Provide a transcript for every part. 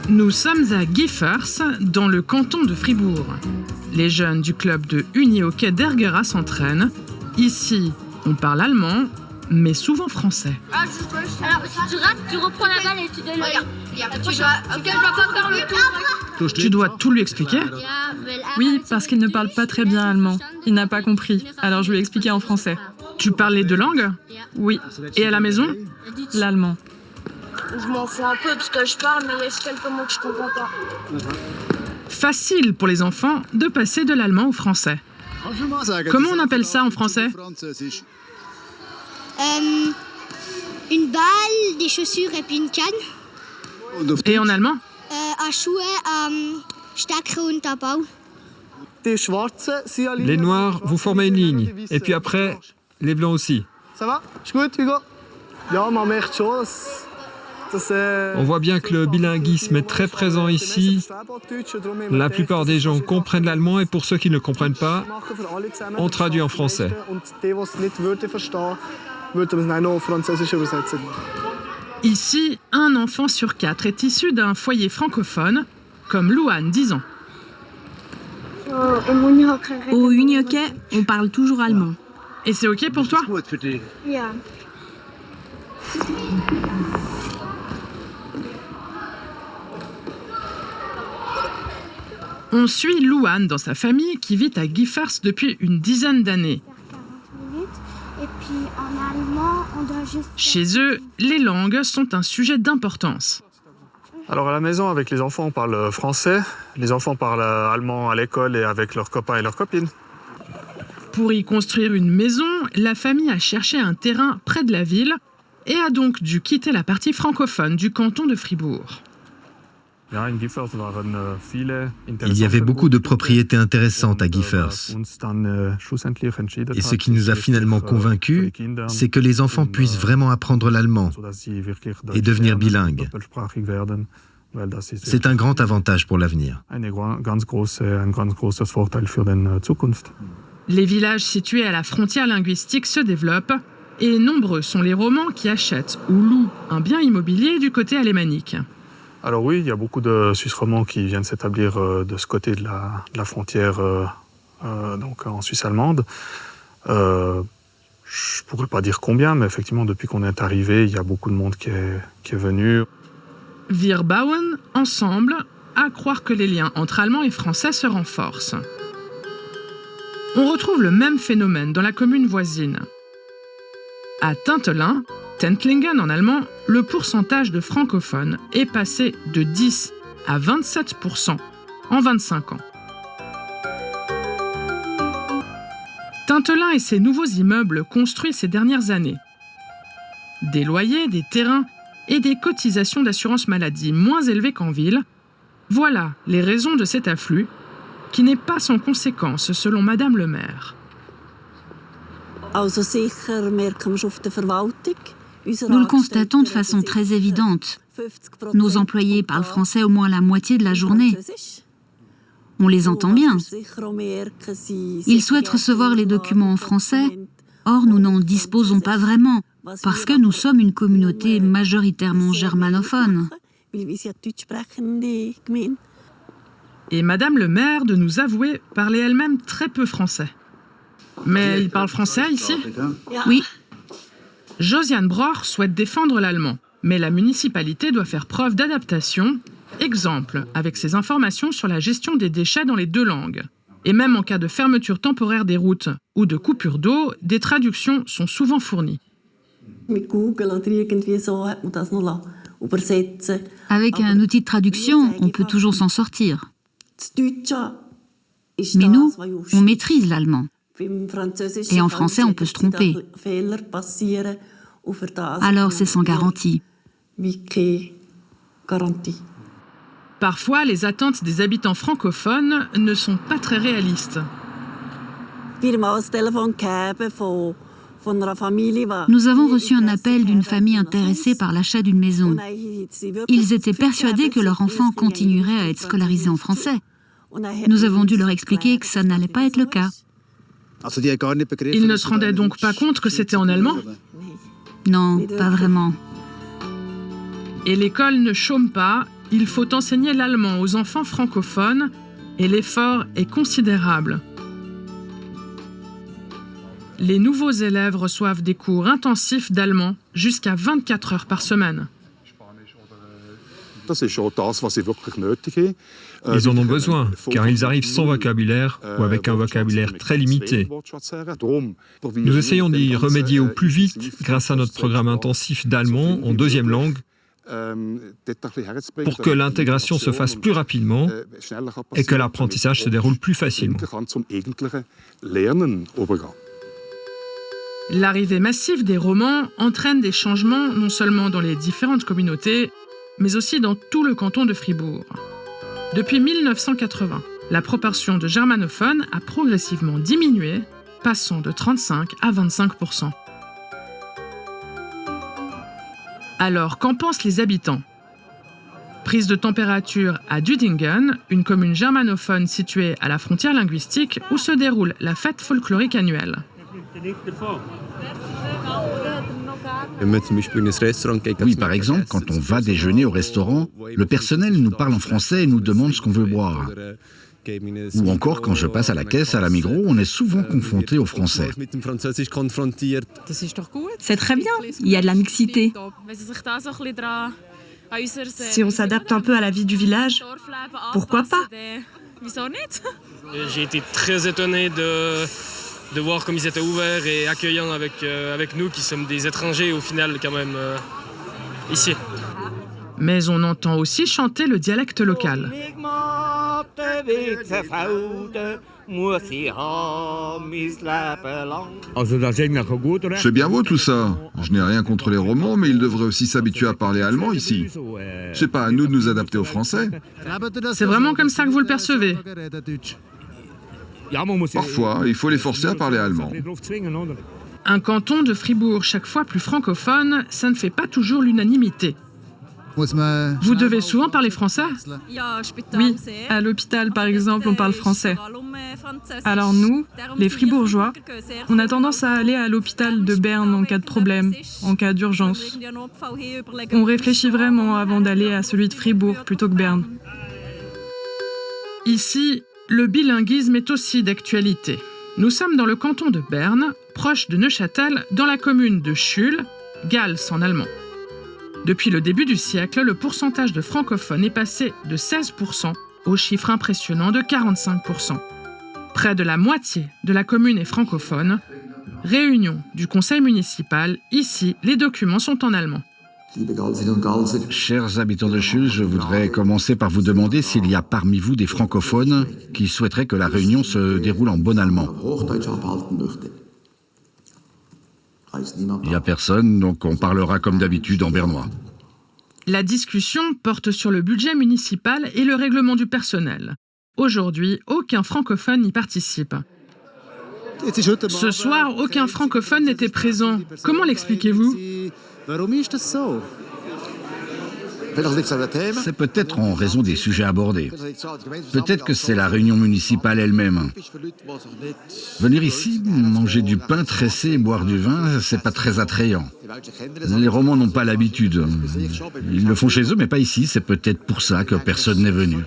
Nous sommes à Gifhorst, dans le canton de Fribourg. Les jeunes du club de Unihockey d'Ergera s'entraînent. Ici, on parle allemand, mais souvent français. Alors, si tu rates, tu reprends la balle et tu donnes Tu dois tout lui expliquer? Oui, parce qu'il ne parle pas très bien allemand. Il n'a pas compris, alors je lui ai expliqué en français. Tu parles les deux langues? Oui, Et à la maison? l'allemand. Je m'en fous un peu parce que je parle, mais il y a quelques mots que je comprends pas. Facile pour les enfants de passer de l'allemand au français. Comment on appelle ça en français? Une balle, des chaussures et puis une canne. Et en allemand? À Schuhe, Stecker und Tabau. Les noirs, vous formez une ligne. Et puis après, les blancs aussi. Ça va? Ist gut, Hugo? Ja, man merkt schon, On voit bien que le bilinguisme est très présent ici. La plupart des gens comprennent l'allemand et pour ceux qui ne comprennent pas, on traduit en français. Ici, un enfant sur 4 est issu d'un foyer francophone, comme Louane, 10 ans. Au Unihockey, on parle toujours allemand. Et c'est OK pour toi? Ja. On suit Louane dans sa famille qui vit à Gifhorst depuis une dizaine d'années. Et puis en allemand, on doit juste... Chez eux, les langues sont un sujet d'importance. Alors à la maison, avec les enfants, on parle français. Les enfants parlent allemand à l'école et avec leurs copains et leurs copines. Pour y construire une maison, la famille a cherché un terrain près de la ville et a donc dû quitter la partie francophone du canton de Fribourg. Il y avait beaucoup de propriétés intéressantes à Gifhorst. Et ce qui nous a finalement convaincus, c'est que les enfants puissent vraiment apprendre l'allemand et devenir bilingues. C'est un grand avantage pour l'avenir. Les villages situés à la frontière linguistique se développent et nombreux sont les Romans qui achètent ou louent un bien immobilier du côté alémanique. Alors oui, il y a beaucoup de Suisses romands qui viennent s'établir de ce côté de la frontière, donc en Suisse allemande. Je ne pourrais pas dire combien, mais effectivement, depuis qu'on est arrivé, il y a beaucoup de monde qui est venu. Wir bauen ensemble, à croire que les liens entre Allemands et Français se renforcent. On retrouve le même phénomène dans la commune voisine. À Tintelin, Tentlingen en allemand, le pourcentage de francophones est passé de 10 à 27% en 25 ans. Tintelin et ses nouveaux immeubles construits ces dernières années. Des loyers, des terrains et des cotisations d'assurance maladie moins élevées qu'en ville, voilà les raisons de cet afflux qui n'est pas sans conséquence selon Madame le maire. Nous le constatons de façon très évidente. Nos employés parlent français au moins la moitié de la journée. On les entend bien. Ils souhaitent recevoir les documents en français, or nous n'en disposons pas vraiment, parce que nous sommes une communauté majoritairement germanophone. Et Madame le maire de nous avouer parler elle-même très peu français. Mais il parle français ici? Oui. Josiane Broch souhaite défendre l'allemand, mais la municipalité doit faire preuve d'adaptation, exemple avec ses informations sur la gestion des déchets dans les deux langues. Et même en cas de fermeture temporaire des routes ou de coupure d'eau, des traductions sont souvent fournies. Avec un outil de traduction, on peut toujours s'en sortir. Mais nous, on maîtrise l'allemand. Et en français, on peut se tromper. Alors, c'est sans garantie. Parfois, les attentes des habitants francophones ne sont pas très réalistes. Nous avons reçu un appel d'une famille intéressée par l'achat d'une maison. Ils étaient persuadés que leur enfant continuerait à être scolarisé en français. Nous avons dû leur expliquer que ça n'allait pas être le cas. Ils ne se rendaient donc pas compte que c'était en allemand? Non, pas vraiment. Et l'école ne chôme pas, il faut enseigner l'allemand aux enfants francophones et l'effort est considérable. Les nouveaux élèves reçoivent des cours intensifs d'allemand jusqu'à 24 heures par semaine. Ils en ont besoin, car ils arrivent sans vocabulaire ou avec un vocabulaire très limité. Nous essayons d'y remédier au plus vite grâce à notre programme intensif d'allemand en deuxième langue pour que l'intégration se fasse plus rapidement et que l'apprentissage se déroule plus facilement. L'arrivée massive des romans entraîne des changements non seulement dans les différentes communautés, mais aussi dans tout le canton de Fribourg. Depuis 1980, la proportion de germanophones a progressivement diminué, passant de 35 à 25%. Alors, qu'en pensent les habitants ? Prise de température à Düdingen, une commune germanophone située à la frontière linguistique où se déroule la fête folklorique annuelle. Oui, par exemple, quand on va déjeuner au restaurant, le personnel nous parle en français et nous demande ce qu'on veut boire. Ou encore, quand je passe à la caisse à la Migros, on est souvent confronté au français. C'est très bien, il y a de la mixité. Si on s'adapte un peu à la vie du village, pourquoi pas ? J'ai été très étonné de voir comme ils étaient ouverts et accueillants avec nous qui sommes des étrangers au final quand même ici. Mais on entend aussi chanter le dialecte local. C'est bien beau tout ça. Je n'ai rien contre les romans, mais ils devraient aussi s'habituer à parler allemand ici. C'est pas à nous de nous adapter au français. C'est vraiment comme ça que vous le percevez ? Parfois, il faut les forcer à parler allemand. Un canton de Fribourg chaque fois plus francophone, ça ne fait pas toujours l'unanimité. Vous devez souvent parler français ? Oui, à l'hôpital par exemple, on parle français. Alors nous, les Fribourgeois, on a tendance à aller à l'hôpital de Berne en cas de problème, en cas d'urgence. On réfléchit vraiment avant d'aller à celui de Fribourg plutôt que Berne. Ici, le bilinguisme est aussi d'actualité. Nous sommes dans le canton de Berne, proche de Neuchâtel, dans la commune de Schüll, Gals en allemand. Depuis le début du siècle, le pourcentage de francophones est passé de 16% au chiffre impressionnant de 45%. Près de la moitié de la commune est francophone. Réunion du conseil municipal, ici, les documents sont en allemand. Chers habitants de Schüll, je voudrais commencer par vous demander s'il y a parmi vous des francophones qui souhaiteraient que la réunion se déroule en bon allemand. Il n'y a personne, donc on parlera comme d'habitude en bernois. La discussion porte sur le budget municipal et le règlement du personnel. Aujourd'hui, aucun francophone n'y participe. Ce soir, aucun francophone n'était présent. Comment l'expliquez-vous ? C'est peut-être en raison des sujets abordés. Peut-être que c'est la réunion municipale elle-même. Venir ici, manger du pain tressé et boire du vin, c'est pas très attrayant. Les Romans n'ont pas l'habitude. Ils le font chez eux, mais pas ici. C'est peut-être pour ça que personne n'est venu.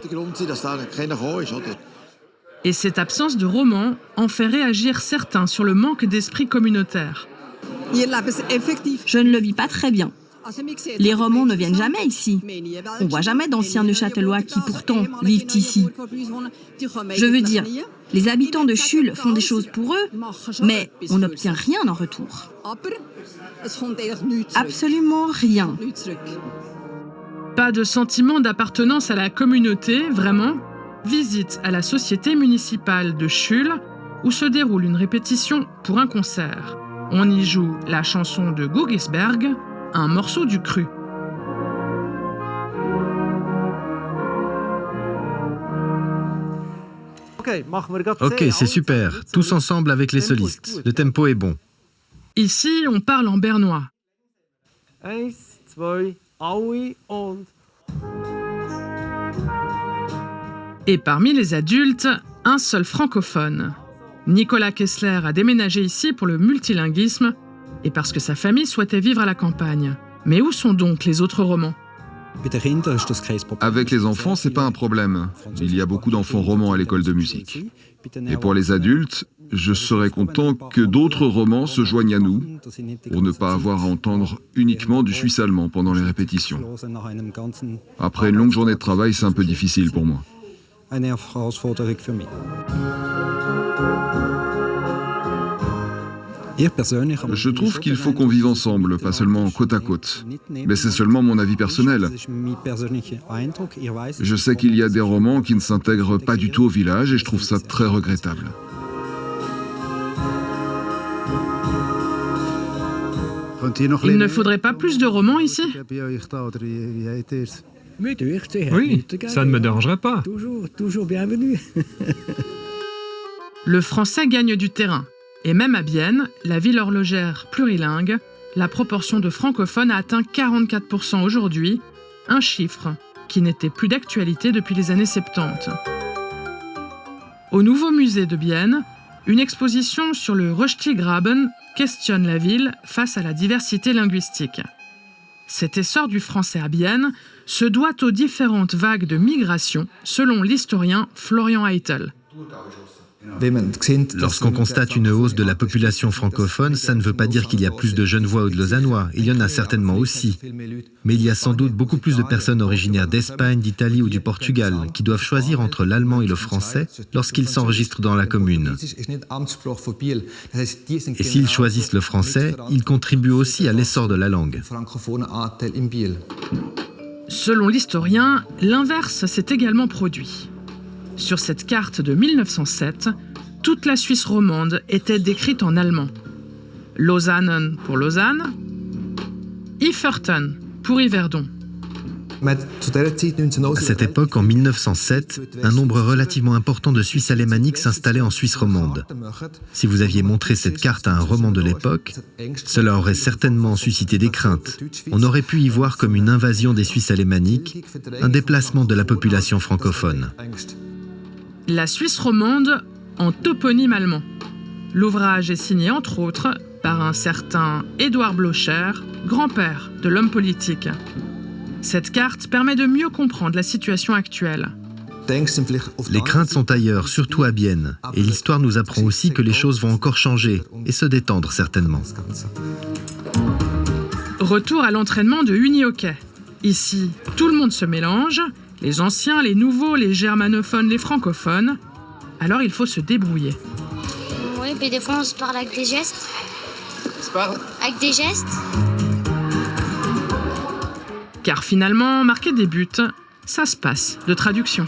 Et cette absence de romans en fait réagir certains sur le manque d'esprit communautaire. Je ne le vis pas très bien. Les Romans ne viennent jamais ici. On ne voit jamais d'anciens Neuchâtelois qui pourtant vivent ici. Je veux dire, les habitants de Schüll font des choses pour eux, mais on n'obtient rien en retour. Absolument rien. Pas de sentiment d'appartenance à la communauté, vraiment ? Visite à la société municipale de Schüll, où se déroule une répétition pour un concert. On y joue la chanson de Gugisberg, un morceau du cru. Ok, c'est super. Tous ensemble avec les solistes. Le tempo est bon. Ici, on parle en bernois. Et parmi les adultes, un seul francophone. Nicolas Kessler a déménagé ici pour le multilinguisme et parce que sa famille souhaitait vivre à la campagne. Mais où sont donc les autres Romans ? Avec les enfants, c'est pas un problème. Il y a beaucoup d'enfants romans à l'école de musique. Et pour les adultes, je serais content que d'autres romans se joignent à nous pour ne pas avoir à entendre uniquement du suisse allemand pendant les répétitions. Après une longue journée de travail, c'est un peu difficile pour moi. Je trouve qu'il faut qu'on vive ensemble, pas seulement côte à côte. Mais c'est seulement mon avis personnel. Je sais qu'il y a des romans qui ne s'intègrent pas du tout au village et je trouve ça très regrettable. Il ne faudrait pas plus de romans ici? Oui, ça ne me dérangerait pas. Toujours bienvenue. Le français gagne du terrain. Et même à Bienne, la ville horlogère plurilingue, la proportion de francophones a atteint 44% aujourd'hui, un chiffre qui n'était plus d'actualité depuis les années 70. Au nouveau musée de Bienne, une exposition sur le Röstigraben questionne la ville face à la diversité linguistique. Cet essor du français à Bienne se doit aux différentes vagues de migration, selon l'historien Florian Eitel. Lorsqu'on constate une hausse de la population francophone, ça ne veut pas dire qu'il y a plus de Genevois ou de Lausannois. Il y en a certainement aussi. Mais il y a sans doute beaucoup plus de personnes originaires d'Espagne, d'Italie ou du Portugal qui doivent choisir entre l'allemand et le français lorsqu'ils s'enregistrent dans la commune. Et s'ils choisissent le français, ils contribuent aussi à l'essor de la langue. Selon l'historien, l'inverse s'est également produit. Sur cette carte de 1907, toute la Suisse romande était décrite en allemand. Lausanne pour Lausanne, Yverton pour Yverdon. À cette époque, en 1907, un nombre relativement important de Suisses alémaniques s'installait en Suisse romande. Si vous aviez montré cette carte à un roman de l'époque, cela aurait certainement suscité des craintes. On aurait pu y voir comme une invasion des Suisses alémaniques, un déplacement de la population francophone. La Suisse romande en toponyme allemand. L'ouvrage est signé entre autres par un certain Édouard Blocher, grand-père de l'homme politique. Cette carte permet de mieux comprendre la situation actuelle. Les craintes sont ailleurs, surtout à Bienne. Et l'histoire nous apprend aussi que les choses vont encore changer et se détendre certainement. Retour à l'entraînement de unihockey. Ici, tout le monde se mélange. Les anciens, les nouveaux, les germanophones, les francophones. Alors il faut se débrouiller. Oui, mais des fois on se parle avec des gestes. Avec des gestes. Car finalement, marquer des buts, ça se passe de traduction.